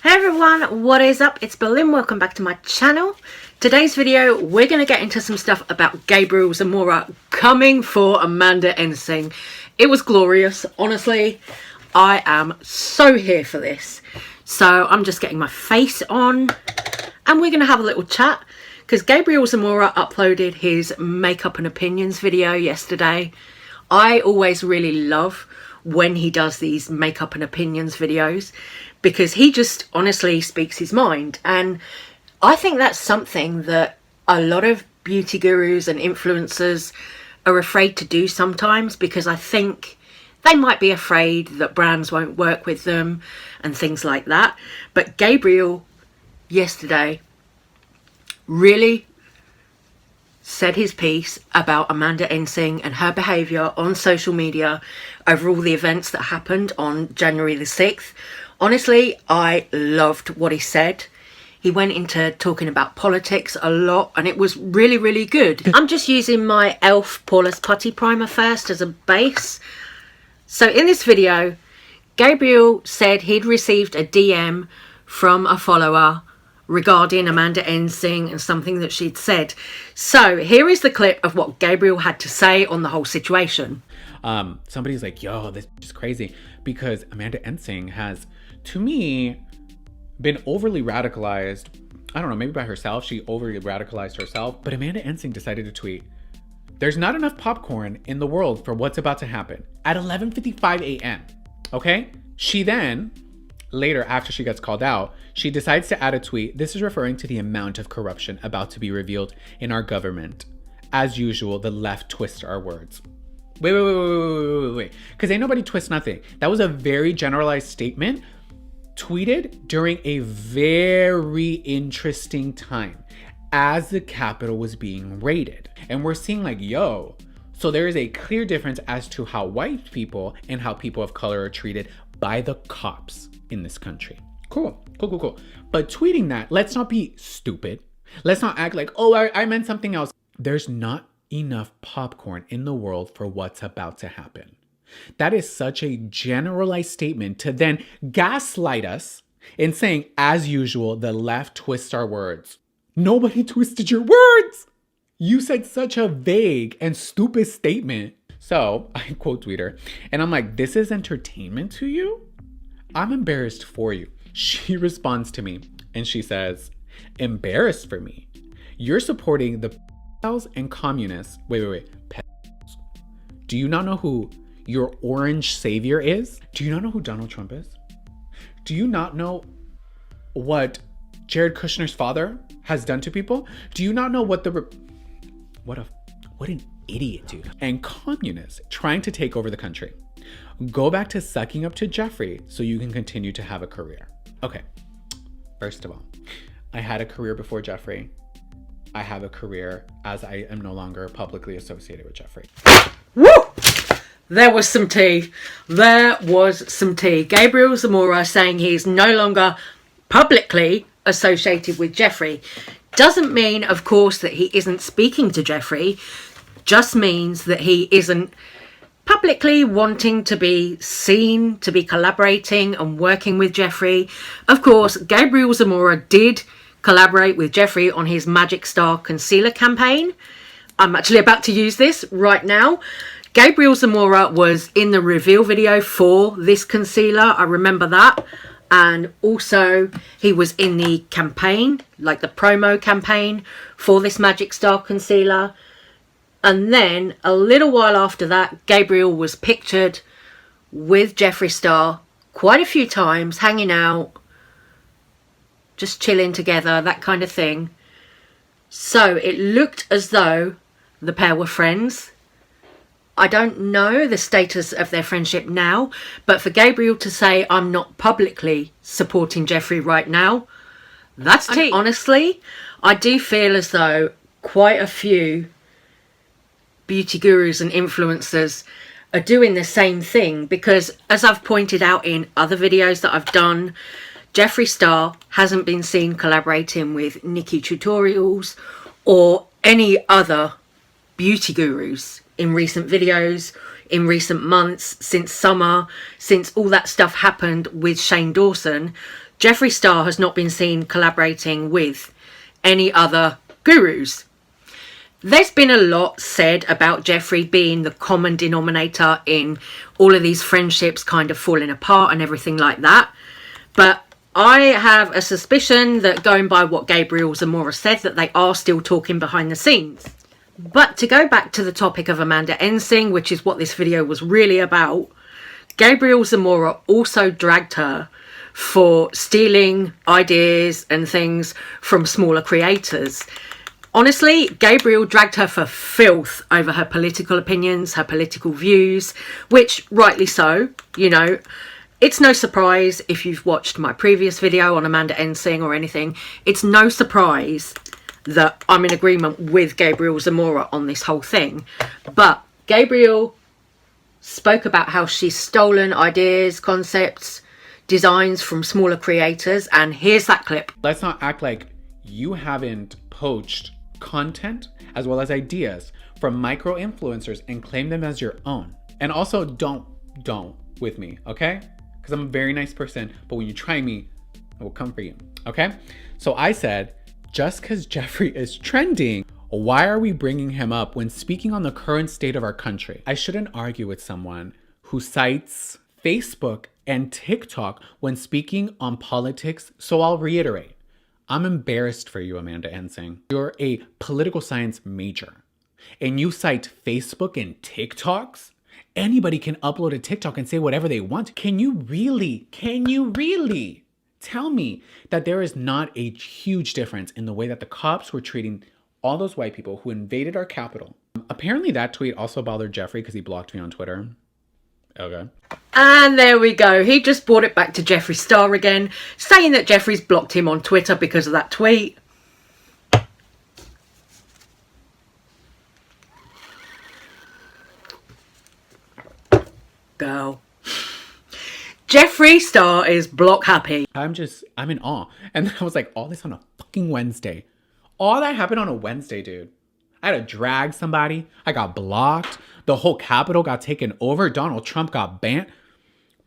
Hey everyone, what is up? It's Berlin. Welcome back to my channel. Today's video, we're going to get into some stuff about Gabriel Zamora coming for Amanda Ensing. It was glorious. Honestly, I am so here for this. So I'm just getting my face on and we're going to have a little chat because Gabriel Zamora uploaded his makeup and opinions video yesterday. I always really love when he does these makeup and opinions videos because he just honestly speaks his mind, and I think that's something that a lot of beauty gurus and influencers are afraid to do sometimes, because I think they might be afraid that brands won't work with them and things like that. But Gabriel yesterday really said his piece about Amanda Ensing and her behaviour on social media over all the events that happened on January the 6th. Honestly, I loved what he said. He went into talking about politics a lot and it was really, really good. I'm just using my e.l.f. Poreless Putty Primer first as a base. So in this video, Gabriel said he'd received a DM from a follower regarding Amanda Ensing and something that she'd said. So here is the clip of what Gabriel had to say on the whole situation. Somebody's like, yo, this is crazy because Amanda Ensing has, to me, been overly radicalized. I don't know, maybe by herself. She overly radicalized herself. But Amanda Ensing decided to tweet, "There's not enough popcorn in the world for what's about to happen," at 11:55 a.m. Okay? She then, later, after she gets called out, she decides to add a tweet. This is referring to the amount of corruption about to be revealed in our government. As usual, the left twists our words. Wait. Because ain't nobody twist nothing. That was a very generalized statement tweeted during a very interesting time as the Capitol was being raided. And we're seeing like, yo, so there is a clear difference as to how white people and how people of color are treated by the cops in this country. Cool. But tweeting that, let's not be stupid. Let's not act like, oh, I meant something else. There's not enough popcorn in the world for what's about to happen. That is such a generalized statement to then gaslight us in saying, as usual, the left twists our words. Nobody twisted your words. You said such a vague and stupid statement. So I quote tweet her and I'm like, this is entertainment to you? I'm embarrassed for you. She responds to me and she says, embarrassed for me? You're supporting the pedophiles and communists. Wait. Pedophiles. Do you not know who your orange savior is? Do you not know who Donald Trump is? Do you not know what Jared Kushner's father has done to people? Do you not know what what an idiot, dude. And communists trying to take over the country. Go back to sucking up to Jeffree so you can continue to have a career. Okay, first of all, I had a career before Jeffree. I have a career as I am no longer publicly associated with Jeffree. Woo! There was some tea. Gabriel Zamora saying he's no longer publicly associated with Jeffree. Doesn't mean, of course, that he isn't speaking to Jeffree. Just means that he isn't publicly wanting to be seen, to be collaborating and working with Jeffree. Of course, Gabriel Zamora did collaborate with Jeffree on his Magic Star Concealer campaign. I'm actually about to use this right now. Gabriel Zamora was in the reveal video for this concealer. I remember that. And also he was in the campaign, like the promo campaign for this Magic Star Concealer. And then a little while after that, Gabriel was pictured with Jeffree Star quite a few times, hanging out, just chilling together, that kind of thing. So it looked as though the pair were friends. I don't know the status of their friendship now, but for Gabriel to say, I'm not publicly supporting Jeffree right now, that's tea. Honestly, I do feel as though quite a few beauty gurus and influencers are doing the same thing, because as I've pointed out in other videos that I've done, Jeffree Star hasn't been seen collaborating with Nikki Tutorials or any other beauty gurus in recent videos, in recent months, since summer, since all that stuff happened with Shane Dawson, Jeffree Star has not been seen collaborating with any other gurus. There's been a lot said about Jeffree being the common denominator in all of these friendships kind of falling apart and everything like that. But I have a suspicion that, going by what Gabriel Zamora said, that they are still talking behind the scenes. But to go back to the topic of Amanda Ensing, which is what this video was really about, Gabriel Zamora also dragged her for stealing ideas and things from smaller creators. Honestly, Gabriel dragged her for filth over her political opinions, her political views, which rightly so, you know. It's no surprise if you've watched my previous video on Amanda Ensing or anything, it's no surprise that I'm in agreement with Gabriel Zamora on this whole thing. But Gabriel spoke about how she's stolen ideas, concepts, designs from smaller creators, and here's that clip. Let's not act like you haven't poached content as well as ideas from micro influencers and claim them as your own. And also don't with me, okay? Because I'm a very nice person, but when you try me, I will come for you, okay? So I said, just because Jeffree is trending, why are we bringing him up when speaking on the current state of our country? I shouldn't argue with someone who cites Facebook and TikTok when speaking on politics, so I'll reiterate. I'm embarrassed for you, Amanda Ensing. You're a political science major, and you cite Facebook and TikToks? Anybody can upload a TikTok and say whatever they want. Can you really tell me that there is not a huge difference in the way that the cops were treating all those white people who invaded our capital? Apparently that tweet also bothered Jeffree because he blocked me on Twitter. Okay. And there we go. He just brought it back to Jeffree Star again, saying that Jeffree's blocked him on Twitter because of that tweet. Girl. Jeffree Star is block happy. I'm in awe. And then I was like, all this on a fucking Wednesday. All that happened on a Wednesday, dude. I had to drag somebody. I got blocked. The whole Capitol got taken over. Donald Trump got banned.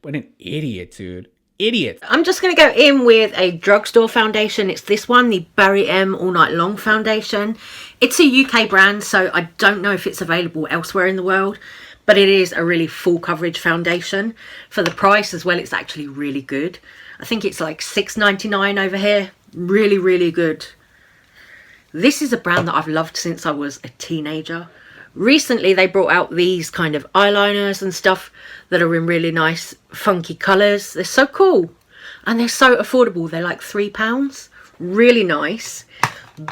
What an idiot, dude. Idiot. I'm just going to go in with a drugstore foundation. It's this one, the Barry M All Night Long Foundation. It's a UK brand, so I don't know if it's available elsewhere in the world. But it is a really full coverage foundation. For the price as well, it's actually really good. I think it's like $6.99 over here. Really, really good. This is a brand that I've loved since I was a teenager. Recently, they brought out these kind of eyeliners and stuff that are in really nice, funky colours. They're so cool. And they're so affordable. They're like £3. Really nice.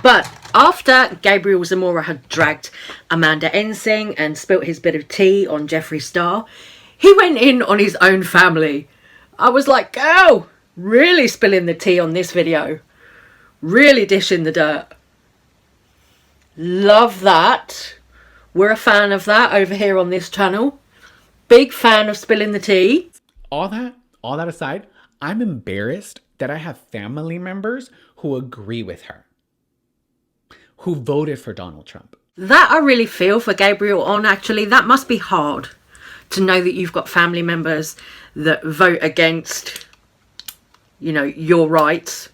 But after Gabriel Zamora had dragged Amanda Ensing and spilt his bit of tea on Jeffree Star, he went in on his own family. I was like, girl, really spilling the tea on this video. Really dishing the dirt. Love that. We're a fan of that over here on this channel. Big fan of spilling the tea. All that aside, I'm embarrassed that I have family members who agree with her, who voted for Donald Trump. That I really feel for Gabriel on, actually. That must be hard to know that you've got family members that vote against, you know, your rights.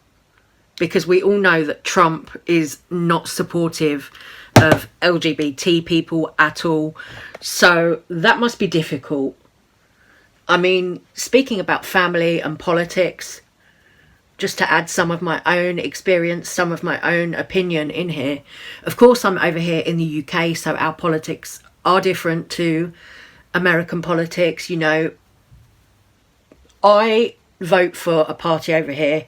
Because we all know that Trump is not supportive of LGBT people at all. So that must be difficult. I mean, speaking about family and politics, just to add some of my own experience, some of my own opinion in here. Of course, I'm over here in the UK, so our politics are different to American politics. You know, I vote for a party over here,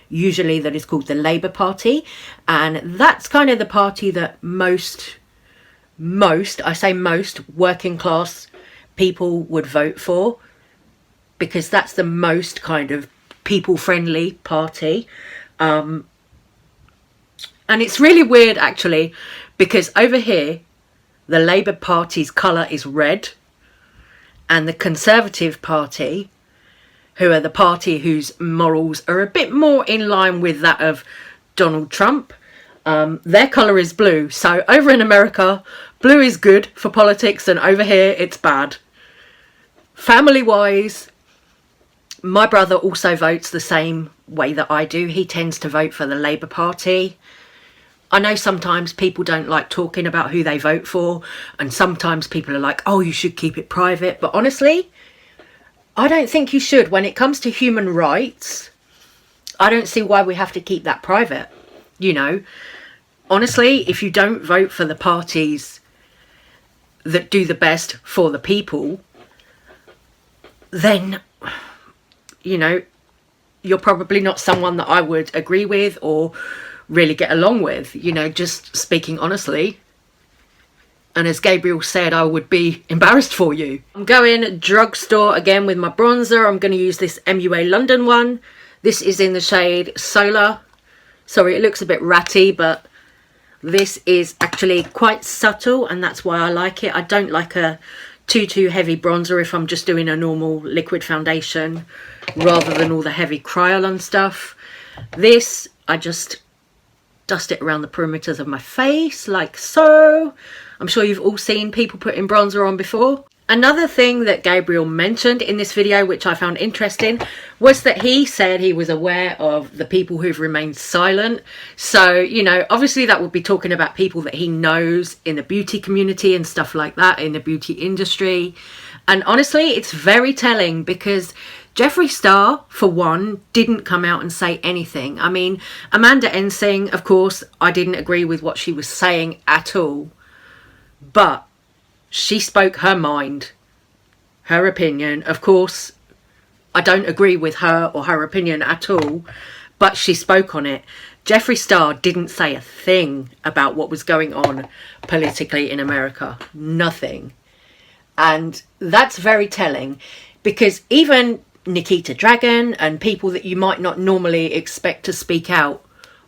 usually that is called the Labour Party. And that's kind of the party that most, I say most, working class people would vote for. Because that's the most kind of people-friendly party. And it's really weird, actually, because over here, the Labour Party's colour is red. And the Conservative Party, who are the party whose morals are a bit more in line with that of Donald Trump, their colour is blue. So over in America, blue is good for politics, and over here, it's bad. family wise, my brother also votes the same way that I do. He tends to vote for the Labour Party. I know sometimes people don't like talking about who they vote for, and sometimes people are like, oh, you should keep it private. But honestly, I don't think you should. When it comes to human rights, I don't see why we have to keep that private. You know, honestly, if you don't vote for the parties that do the best for the people, then, you know, you're probably not someone that I would agree with or really get along with, you know, just speaking honestly. And as Gabriel said, I would be embarrassed for you. I'm going drugstore again with my bronzer. I'm going to use this MUA London one. This is in the shade Solar. Sorry, it looks a bit ratty, but this is actually quite subtle, and that's why I like it. I don't like a too heavy bronzer if I'm just doing a normal liquid foundation rather than all the heavy Kryolan stuff. This, I just dust it around the perimeters of my face like so. I'm sure you've all seen people putting bronzer on before. Another thing that Gabriel mentioned in this video, which I found interesting, was that he said he was aware of the people who've remained silent. So, you know, obviously that would be talking about people that he knows in the beauty community and stuff like that, in the beauty industry. And honestly, it's very telling because Jeffree Star, for one, didn't come out and say anything. I mean, Amanda Ensing, of course, I didn't agree with what she was saying at all. But she spoke her mind, her opinion. Of course, I don't agree with her or her opinion at all, but she spoke on it. Jeffree Star didn't say a thing about what was going on politically in America. Nothing. And that's very telling because even Nikita Dragon and people that you might not normally expect to speak out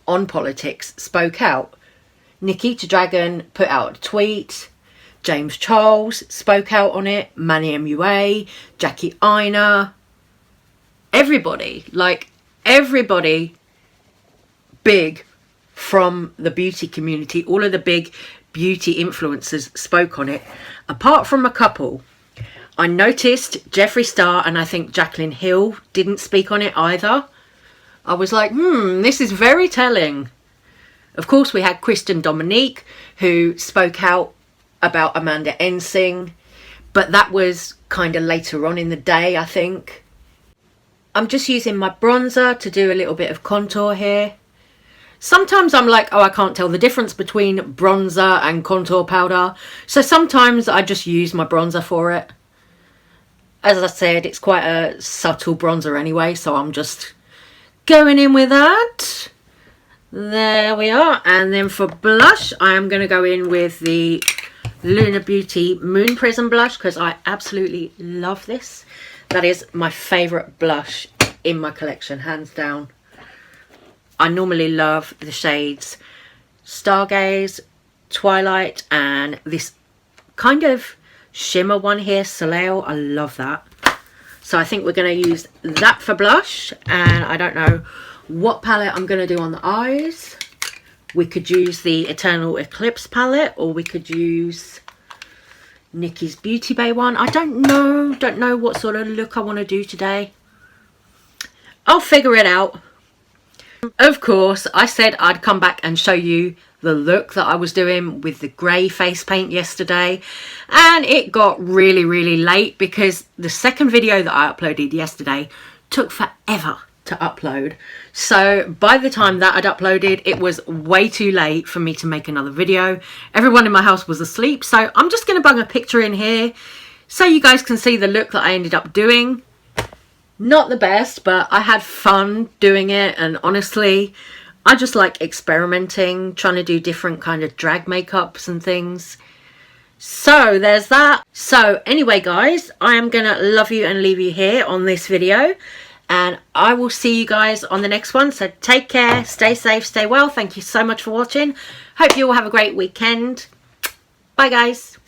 on politics spoke out. Nikita Dragon put out a tweet. James Charles spoke out on it. Manny MUA, Jackie Aina. Everybody, like everybody big from the beauty community, all of the big beauty influencers spoke on it. Apart from a couple, I noticed Jeffree Star and I think Jaclyn Hill didn't speak on it either. I was like, this is very telling. Of course, we had Kristen Dominique who spoke out about Amanda Ensing, but that was kind of later on in the day, I think. I'm just using my bronzer to do a little bit of contour here. Sometimes I'm like, oh, I can't tell the difference between bronzer and contour powder, so sometimes I just use my bronzer for it. As I said, it's quite a subtle bronzer anyway, so I'm just going in with that. There we are. And then for blush, I am going to go in with the Luna Beauty Moon Prism blush because I absolutely love this. That is my favourite blush in my collection, hands down. I normally love the shades Stargaze, Twilight, and this kind of shimmer one here, Soleil. I love that. So I think we're going to use that for blush, and I don't know what palette I'm going to do on the eyes. We could use the Eternal Eclipse palette, or we could use Nikki's Beauty Bay one. I don't know what sort of look I want to do today. I'll figure it out. Of course, I said I'd come back and show you the look that I was doing with the grey face paint yesterday, and it got really late because the second video that I uploaded yesterday took forever to upload. So by the time that I'd uploaded, it was way too late for me to make another video. Everyone in my house was asleep, so I'm just going to bung a picture in here so you guys can see the look that I ended up doing. Not the best, but I had fun doing it, and honestly, I just like experimenting, trying to do different kind of drag makeups and things. So there's that. So anyway, guys, I am going to love you and leave you here on this video. And I will see you guys on the next one. So take care, stay safe, stay well. Thank you so much for watching. Hope you all have a great weekend. Bye, guys.